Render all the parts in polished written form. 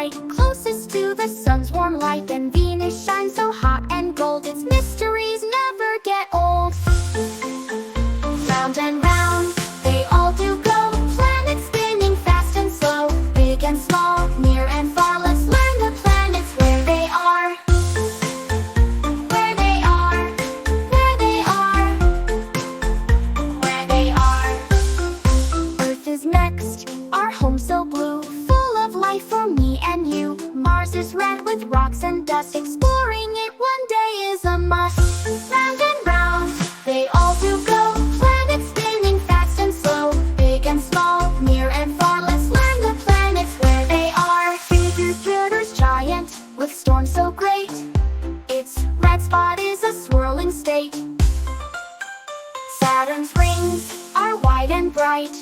bright, closest to the sun's warm light. And Venus shines so hot and gold, its mysteries never get old. Round and round, they all do go, planets spinning fast and slow, big and small, near and far. Let's learn the planets where they are. Where they are, where they are, where they are. Earth is next, our home so blue, full of life for me and you. Mars is red with rocks and dust, exploring it one day is a must. Round and round, they all do go, planets spinning fast and slow, big and small, near and far. Let's learn the planets where they are. Jupiter's giant, with storms so great, its red spot is a swirling state. Saturn's rings are wide and bright,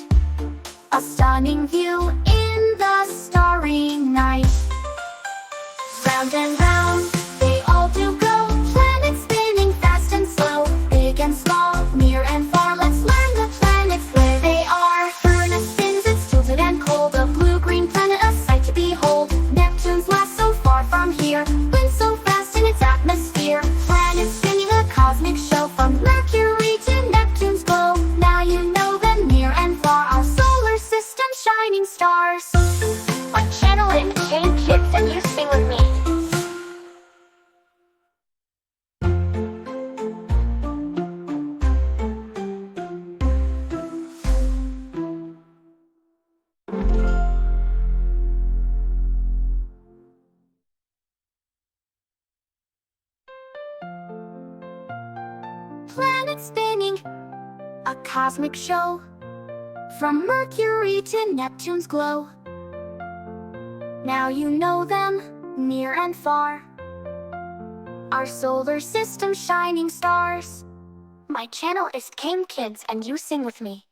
a stunning view in the starry night. Round and round, they all do go, planets spinning fast and slow, big and small, near and far. Let's learn the planets where they are. Uranus spins, it's tilted and cold, a blue-green planet, a sight to behold. Neptune's last so far from here, winds so fast in its atmosphere. Planets spinning, a cosmic show, from Mercury to Neptune's glow. Now you know them near and far, our solar system shining stars. My channel is MKKids, and you sing with me. Planet spinning, a cosmic show, from Mercury to Neptune's glow. Now you know them, near and far, our solar system shining stars. My channel is MKKids, and you sing with me.